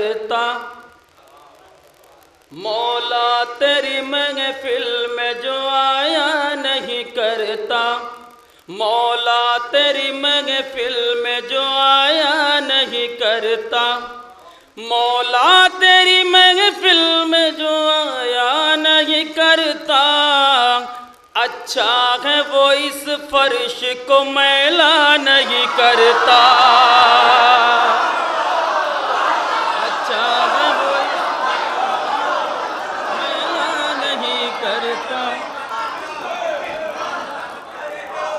करता, मौला तेरी महफिल में जो आया नहीं करता, मौला तेरी महफिल में जो आया नहीं करता, मौला तेरी महफिल में जो आया नहीं करता, अच्छा है वो इस फर्श को मैला नहीं करता, अच्छा है वो मैला नहीं करता।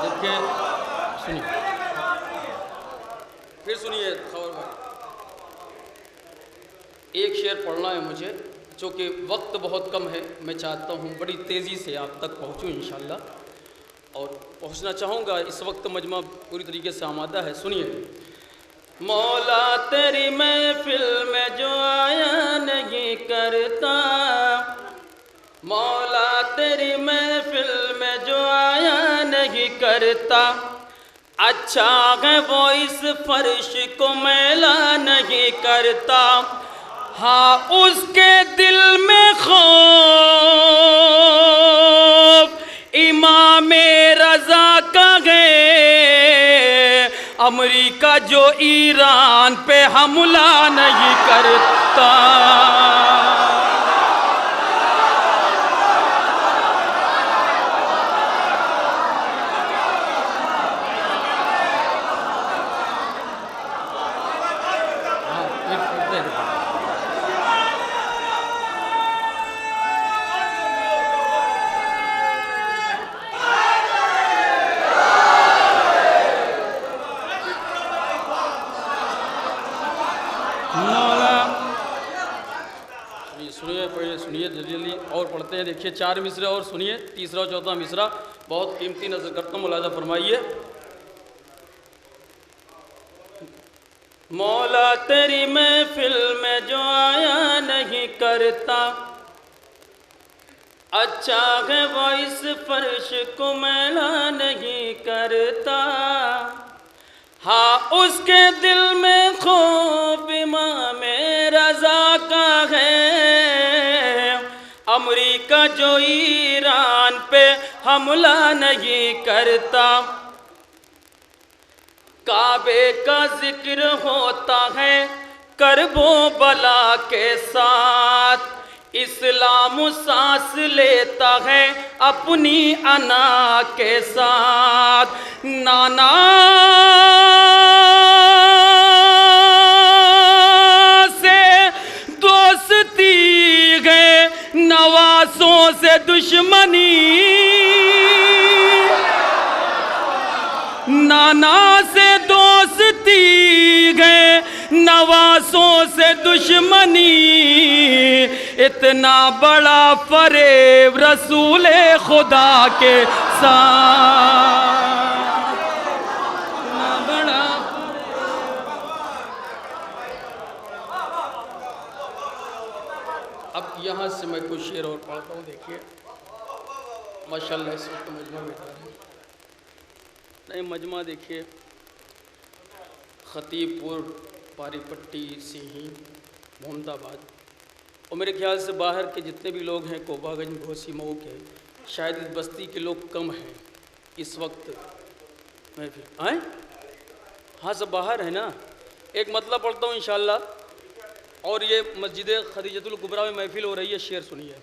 देखिए सुनिए, फिर सुनिए खबर भाई, एक शेर पढ़ना है मुझे, जो कि वक्त बहुत कम है, मैं चाहता हूँ बड़ी तेज़ी से आप तक पहुँचूँ इंशाअल्लाह, और पहुँचना चाहूँगा। इस वक्त मजमा पूरी तरीके से आमादा है। सुनिए, मौला तेरी महफिल में जो आया नहीं करता, मौला तेरी महफिल में जो आया नहीं करता, अच्छा है वो इस फर्श को मैला नहीं करता, हाँ उसके दिल में खौफ इमाम रज़ा का है, अमेरिका जो ईरान पे हमला नहीं करता, सुनिए जल्दी और पढ़ते हैं। देखिए 4 मिसरे और सुनिए, तीसरा और चौथा मिसरा बहुत कीमती नजर करता हूँ, मुलाजा फरमाइए। मौला तेरी महफिल में जो आया नहीं करता, अच्छा है वो इस फर्श को मैला नहीं करता, हाँ उसके दिल में खौफ इमाम रज़ा का है, अमेरिका जो ईरान पे हमला नहीं करता, काबे का जिक्र होता है करबो बला के साथ, इस्लाम सांस लेता है अपनी अना के साथ, नाना से दोस्ती है नवासों से दुश्मनी, नाना से दोस्ती है नवासों से दुश्मनी, इतना बड़ा फरेब रसूले खुदा के साथ, इतना बड़ा। अब यहाँ से मैं कुछ शेर और पढ़ता हूँ। देखिए माशाल्लाह इस वक्त मजमा में नहीं, मजमा देखिए खतीबपुर, पारीपट्टी, सिही, मोहम्मदाबाद, और मेरे ख्याल से बाहर के जितने भी लोग हैं, कोबागंज, घोसी, मऊ के, शायद इस बस्ती के लोग कम हैं इस वक्त महफिल आए। हाँ सब बाहर है ना। एक मतलब पढ़ता हूँ इंशाअल्लाह, और ये मस्जिद खदीजतुल कुबरा में महफिल हो रही है। शेर सुनिए।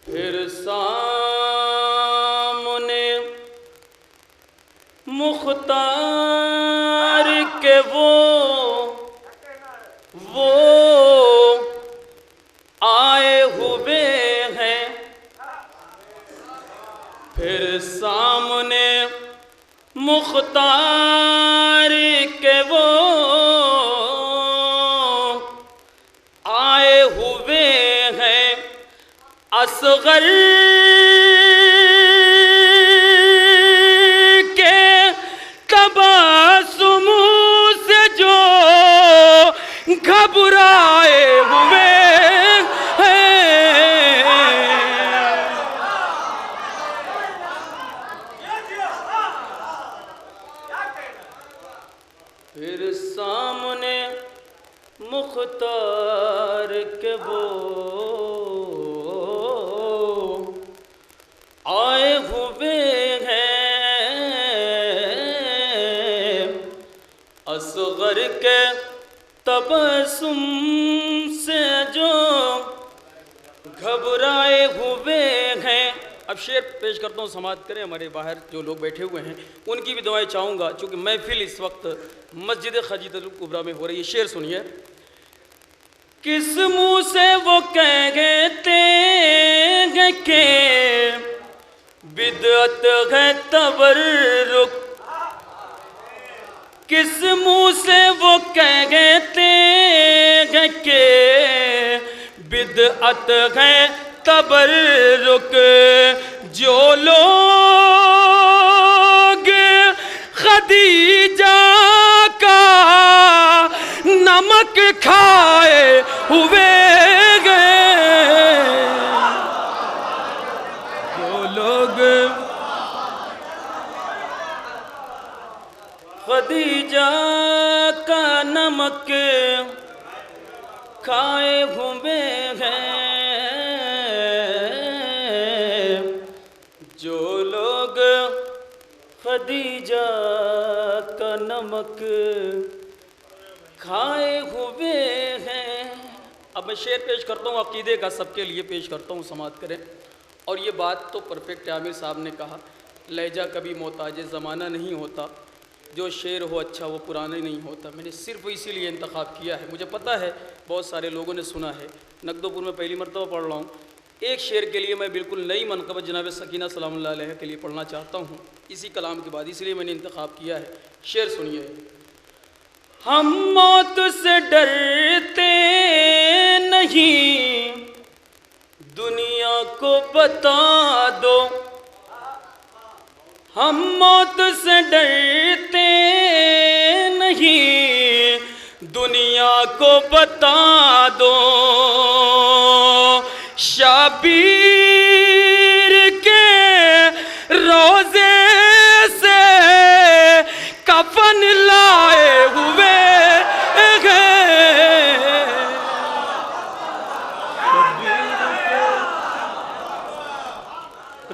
फिर सामने मुख्तार के वो आए हुए हैं, फिर सामने मुख्तार के वो आए हुए हैं, असगर घबराए हुए हैं, फिर सामने मुख्तार के वो आए हुए हैं, असगर के तबस्सुम से जो घबराए हुए हैं। अब शेर पेश करता हूँ, समाप्त करें। हमारे बाहर जो लोग बैठे हुए हैं उनकी भी दुआएं चाहूँगा, चूँकि महफिल इस वक्त मस्जिद खदीजतुल कुबरा में हो रही है। शेर सुनिए। किस मुँह से वो कहते हैं कि बिदअत है तबर्रुक, किस मुँह से वो कहते हैं कि बिदअत है तबर्रुक, जो लोग खदीजा का नमक खाए हुए गए, जो लोग खदीजा का नमक खाए हुए हैं, जो लोग खदीजा का नमक खाए हुए हैं। अब मैं शेर पेश करता हूँ, अकीदे का सबके लिए पेश करता हूँ, समाप्त करें। और ये बात तो परफेक्ट आमिर साहब ने कहा, लहजा कभी मोहताज ज़माना नहीं होता, जो शेर हो अच्छा वो पुराना नहीं होता। मैंने सिर्फ इसीलिए इंतखाब किया है। मुझे पता है बहुत सारे लोगों ने सुना है, नकदोपुर में पहली मरतबा पढ़ रहा हूँ। एक शेर के लिए मैं बिल्कुल नई मनक़बत जनाब सकीना सलामुल्लाह अलैहा के लिए पढ़ना चाहता हूँ इसी कलाम के बाद, इसलिए मैंने इंतखाब किया है। शेर सुनिए। हम मौत से डरते नहीं, दुनिया को बता दो, हम मौत से डरते नहीं, दुनिया को बता दो, शाबीर के रोज़े से कफन लाए हुए हैं,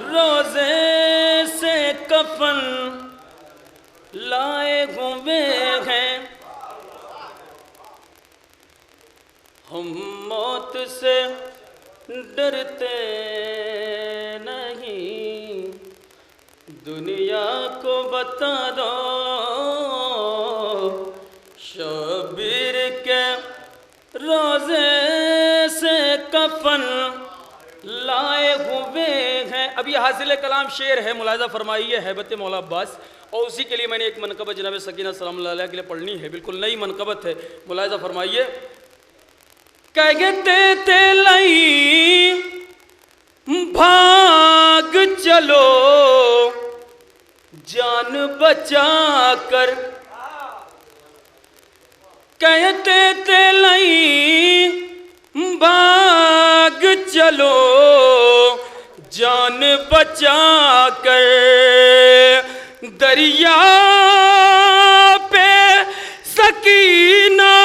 रोज़े से कफन लाए हुए हैं, हम मौत से डरते नहीं, दुनिया को बता दो, शबीर के रोज़े से कफन लाए हुए हैं। अब ये हासिल कलाम शेर है, मुलाहिज़ा फरमाइए, हैबत मौला अब्बास। और उसी के लिए मैंने एक मनक़बत जनाब सकीना सलामुल्लाह अलैहा के लिए पढ़नी है, बिल्कुल नई मनक़बत है, मुलाहिज़ा फरमाइए। कहते थे लई भाग चलो जान बचा कर, कहते थे लई भाग चलो जान बचा कर, दरिया पे सकीना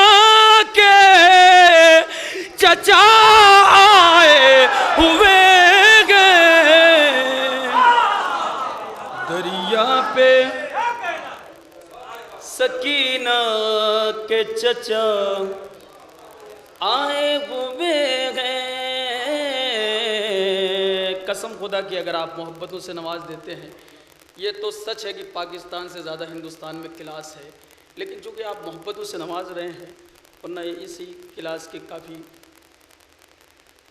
के चचा आए हुए गए, दरिया पे सकीना के चचा आए हुए हैं। कसम खुदा की अगर आप मोहब्बतों से नवाज देते हैं, ये तो सच है कि पाकिस्तान से ज़्यादा हिंदुस्तान में क्लास है, लेकिन चूँकि आप मोहब्बतों से नवाज रहे हैं, वरना इसी क्लास के काफ़ी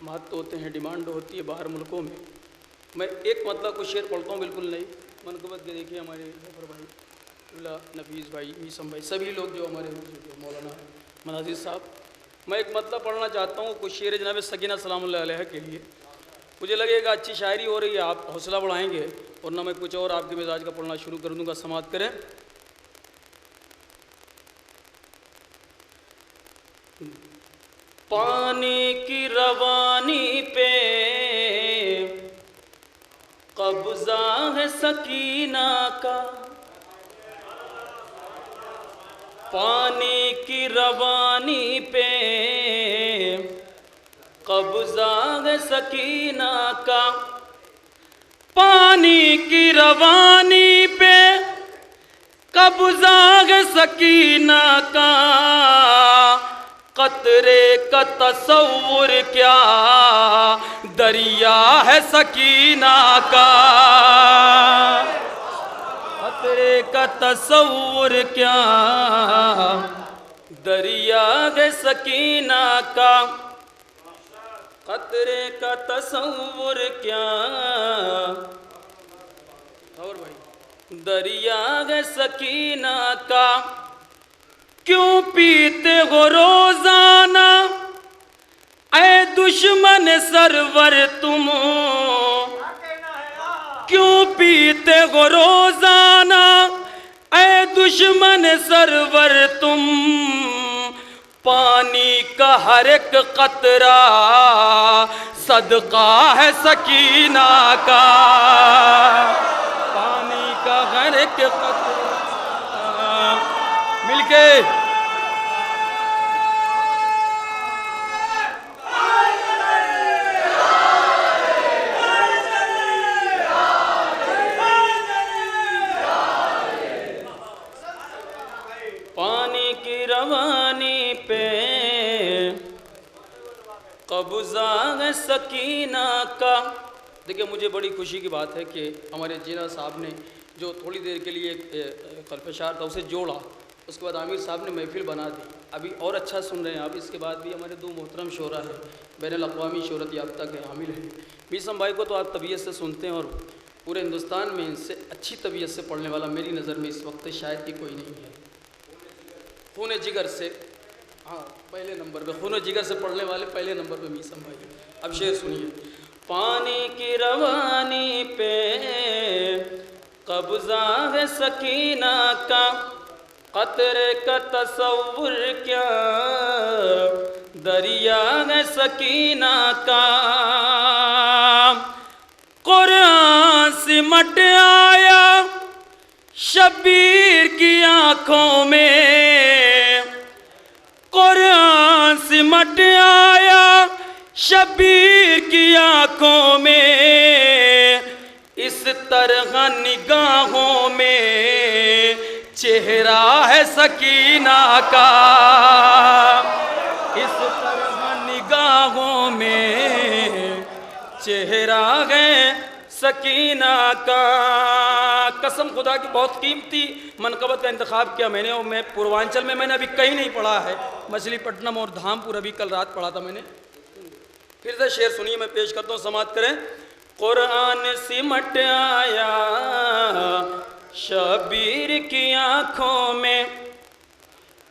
महत्व होते हैं, डिमांड होती है बाहर मुल्कों में। मैं एक मतलब को शेर पढ़ता हूँ, बिल्कुल नहीं मनक़बत के। देखिए हमारे जफ़र भाई, नफीस भाई, मीसम भाई, सभी लोग जो हमारे मौलाना मनाजिर साहब, मैं एक मतलब पढ़ना चाहता हूँ कुछ शेर जनाब सकीना सलामुल्लाह अलैहा के लिए। मुझे लगेगा अच्छी शायरी हो रही है, आप हौसला बढ़ाएंगे, और ना मैं कुछ और आपके मिजाज का पढ़ना शुरू कर दूँगा। समाप्त करें। पानी की रवानी पे कब्जा है सकीना का, पानी की रवानी पे कब्जा है सकीना का, पानी की रवानी पे कब्जा है सकीना का, कतरे का तसव्वुर क्या दरिया है सकीना का, कतरे का तसव्वुर क्या दरिया है सकीना का, कतरे का तसव्वुर क्या और भाई दरिया है सकीना का, क्यों पीते हो रोजाना ऐ दुश्मन सरवर तुम, क्यों पीते हो रोजाना ऐ दुश्मन सरवर तुम, पानी का हर एक कतरा सदका है सकीना का, पानी का हर एक कतरा मिलके पानी की रवानी पे कब्जा है सकीना का। देखिए, मुझे बड़ी खुशी की बात है कि हमारे जीना साहब ने जो थोड़ी देर के लिए खलफशार था उसे जोड़ा, उसके बाद आमिर साहब ने महफिल बना दी। अभी और अच्छा सुन रहे हैं आप। इसके बाद भी हमारे दो मोहतरम शोरा है, बैनुल अक़वामी शोहरत याफ्ता के हामिल हैं। मीसम भाई को तो आप तबीयत से सुनते हैं और पूरे हिंदुस्तान में इनसे अच्छी तबीयत से पढ़ने वाला मेरी नज़र में इस वक्त शायद ही कोई नहीं है। खून जिगर से, हाँ पहले नंबर पे खून जिगर से पढ़ने वाले पहले नंबर पे मीसम भाई। अब शेर सुनिए। पानी की रवानी पे कब्जा है सकीना का, कतरे का तसव्वुर क्या दरिया है सकीना का, कुरान सिमट आया शब्बीर की आंखों में, कुरान सिमट आया शब्बीर की आंखों में, इस तरह निगाहों में चेहरा है सकीना का, इस तरह निगाहों में चेहरा है सकीना का। कसम खुदा की बहुत कीमती मनकबत का इंतखाब किया मैंने, और मैं पूर्वांचल में मैंने अभी कहीं नहीं पढ़ा है, मछलीपट्टनम और धामपुर अभी कल रात पढ़ा था मैंने। फिर से शेर सुनिए, मैं पेश करता हूँ, समाअत करें। कुरान सिमट आया शबीर की आँखों में,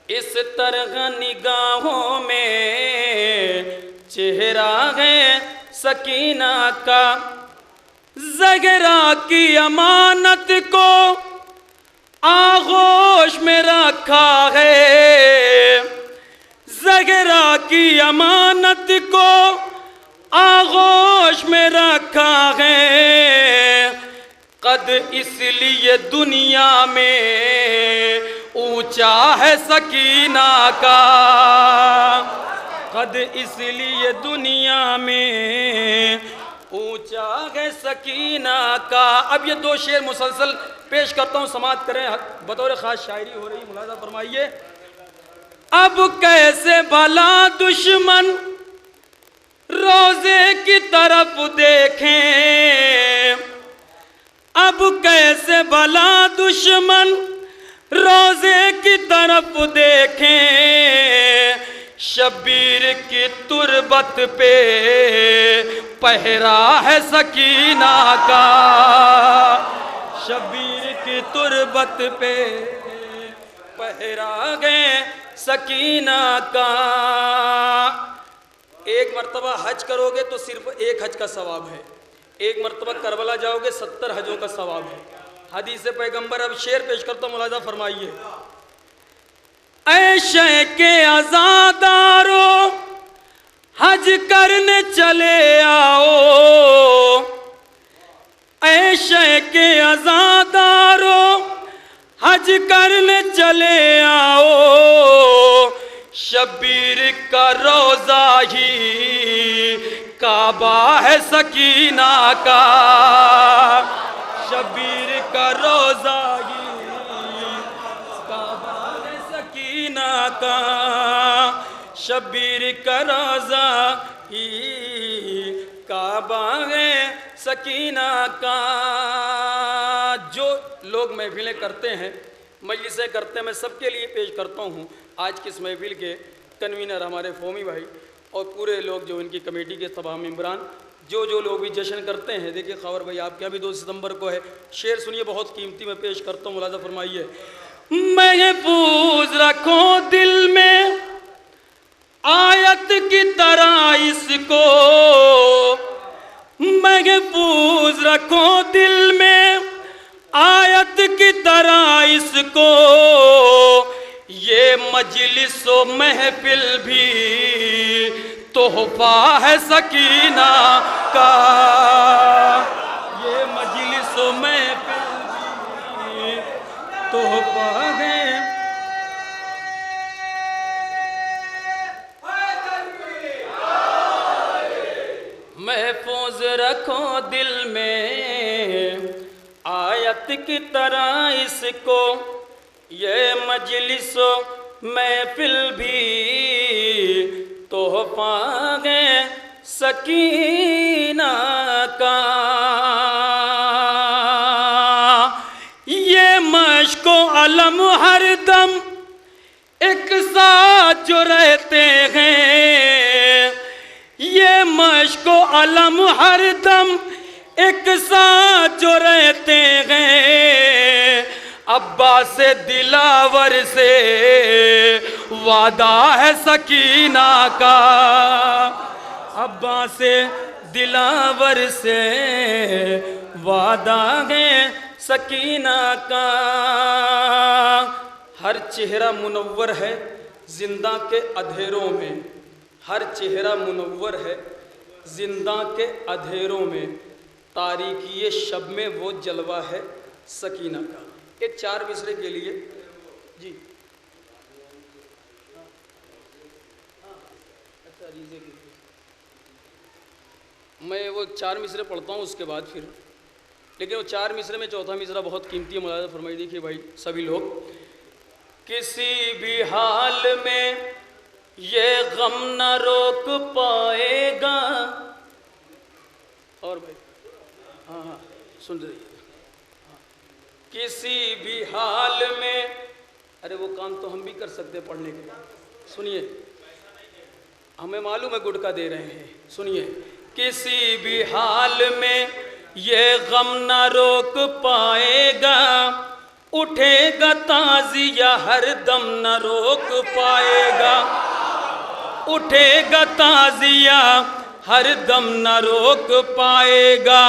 इस तरह निगाहों में चेहरा है सकीना का, ज़हरा की अमानत को आगोश में रखा है, ज़हरा की अमानत को आगोश में रखा है, कद इसलिए दुनिया में ऊंचा है सकीना का, कद इसलिए दुनिया में ऊंचा है सकीना का। अब ये दो शेर मुसलसल पेश करता हूँ, समाअत करें, बतौर खास शायरी हो रही, मुलाज़ा फरमाइए। अब कैसे भला दुश्मन रोजे की तरफ देखें, अब कैसे भला दुश्मन रोजे की तरफ देखें, शबीर की तुरबत पे पहरा है सकीना का, शबीर की तुरबत पे पहरा है सकीना का। एक मरतबा हज करोगे तो सिर्फ एक हज का सवाब है, एक मरतबा करबला जाओगे 70 हजों का सवाब है। हदीस पैगंबर। अब शेर पेश करता हूँ, मुलाज़ा फरमाइए। ऐशे के आज़ादारो हज करने चले आओ, ऐशे के आज़ादारो हज करने चले आओ, शबीर का रोजा ही काबा है सकीना का, शबीर का रोजा ही काबा है सकीना का, शबीर का रोजा ही काबा है सकीना का। जो लोग महफिलें करते हैं, मजलिसें करते हैं, मैं सबके लिए पेश करता हूँ। आज की इस महफिल के कन्वीनर हमारे फोमी भाई और पूरे लोग जो इनकी कमेटी के तमाम मेम्बरान, जो लोग भी जश्न करते हैं। देखिए खबर भाई आपके यहाँ भी 2 सितंबर को है। शेर सुनिए, बहुत कीमती, मैं पेश करता हूँ, मुलाजा फरमाइए। महफूज रखो दिल में आयत की तरह इसको, महफूज रखो दिल में आयत की तरह इसको, ये मजलिस व महफिल भी तोहफा है सकीना का, ये मजलिस व महफिल भी तोहफा है। महफूज रखो दिल में आयत की तरह इसको, ये मजलिस महफिल भी तोहफा है सकीना का, ये मश्को अलम हर दम एक साथ जो रहते हैं, ये मश्को अलम हर दम एक साथ जो रहते हैं, अब्बा से दिलावर से वादा है सकीना का, अब्बा से दिलावर से वादा है सकीना का। हर चेहरा मुनव्वर है जिंदा के अंधेरों में, हर चेहरा मुनव्वर है जिंदा के अंधेरों में, तारीकी शब में वो जलवा है सकीना का। एक 4 मिसरे के लिए जी, अच्छा रीजे की मैं वो 4 मिसरे पढ़ता हूँ उसके बाद फिर, लेकिन वो 4 मिसरे में चौथा मिसरा बहुत कीमती है, मुलाज़ा फरमाई। देखिए भाई सभी लोग, किसी भी हाल में ये गम न रोक पाएगा, और भाई हाँ हाँ सुन रही, किसी भी हाल में, अरे वो काम तो हम भी कर सकते पढ़ने के बाद, सुनिए हमें मालूम है गुटका दे रहे हैं, सुनिए। किसी भी हाल में ये गम न रोक पाएगा, उठेगा ताजिया हर दम न रोक पाएगा, उठेगा ताजिया हर दम न रोक पाएगा।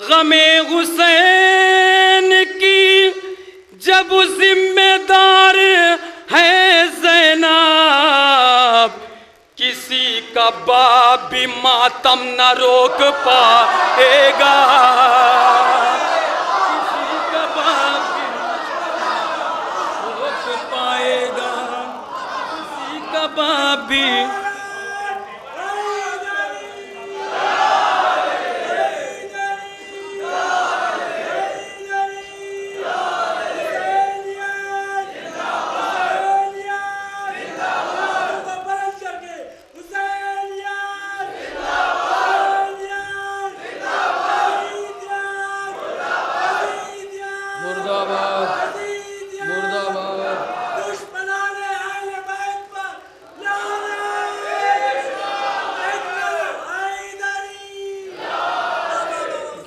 गमे हुसैन की जब जिम्मेदार है ज़ैनब, किसी का बाप भी मातम न रोक पाएगा, किसी का बाप भी रोक पाएगा, किसी का बाप भी।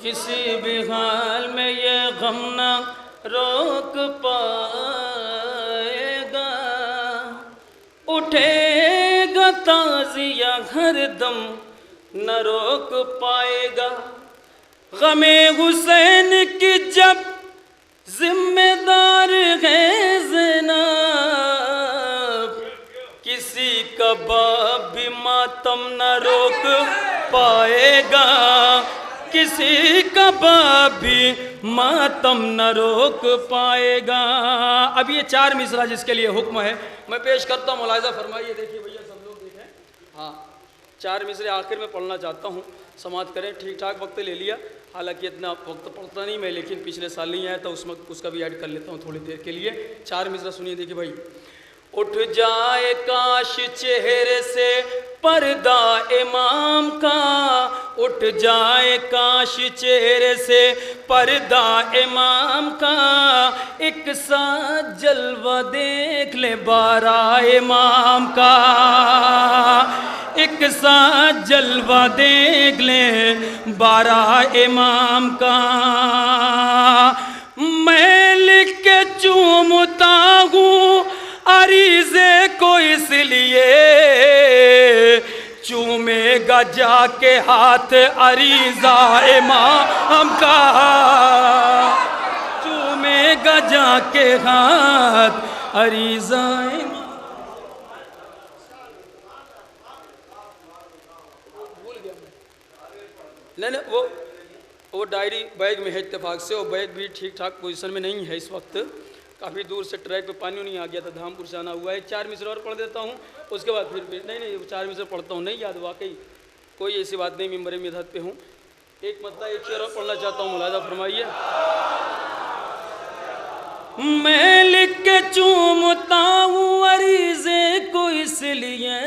किसी भी हाल में ये गम न रोक पाएगा, उठेगा ताजिया हर दम न रोक पाएगा। गमे हुसैन की जब जिम्मेदार है ज़ैनब, किसी का बाप भी मातम न रोक पाएगा, किसी का बाप भी मातम न रोक पाएगा। अब ये 4 मिसरा जिसके लिए हुक्म है मैं पेश करता हूँ, मुलाहिजा फरमाइए। देखिए भैया सब लोग देखें, हाँ 4 मिसरे आखिर में पढ़ना चाहता हूँ, समाप्त करें। ठीक ठाक वक्त ले लिया, हालांकि इतना वक्त पढ़ता नहीं मैं, लेकिन पिछले साल नहीं आया तो उसमें उसका भी ऐड कर लेता हूँ थोड़ी देर के लिए। 4 मिसरा सुनिए। देखिए भाई, उठ जाए काश चेहरे से पर्दा इमाम का, उठ जाए काश चेहरे से पर्दा इमाम का, एक साथ जलवा देख ले बारा इमाम का, एक साथ जलवा देख ले बारा इमाम का। मैं लिख के चूमता हूँ अरीज़े को इसलिए, चूमेगा जाके हाथ अरीज़ा इमाम का, चूमेगा जाके हाथ अरीज़ा इमाम। भूल गया मैं, नहीं वो डायरी बैग में है इत्तेफाक से, वो बैग भी ठीक ठाक पोजीशन में नहीं है इस वक्त, काफ़ी दूर से ट्रैक पे पानी नहीं आ गया था, धामपुर से आना हुआ है। 4 मिसरे और पढ़ देता हूँ, उसके बाद फिर नहीं 4 मिसरे पढ़ता हूँ, नहीं याद वाकई कोई ऐसी बात नहीं, मिंबर मिदहत पे हूँ। एक मतलब एक शेर और पढ़ना चाहता हूँ, मुलाहिजा फरमाइए। मैं लिख के चूमता हूँ अरीज़े को इसलिए,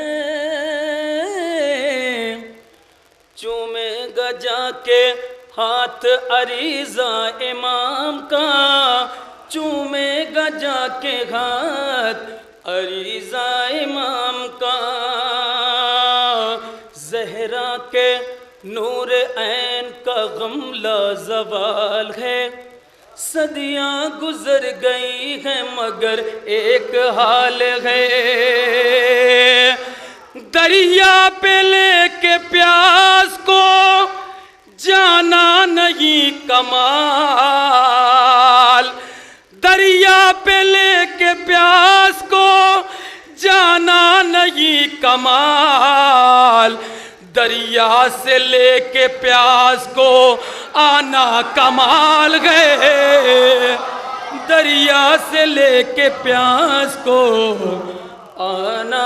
चूमेगा जाके हाथ अरीज़ा इमाम का, चूमेगा जाके हाथ अरीज़ा इमाम का। ज़हरा के नूर ऐन का गम लाज़वाल है, सदियाँ गुज़र गई हैं मगर एक हाल है। दरिया पे लेके प्यास को जाना नहीं कमाल, दरिया पे लेके प्यास को जाना नहीं कमाल, दरिया से लेके प्यास को आना कमाल है, दरिया से लेके प्यास को आना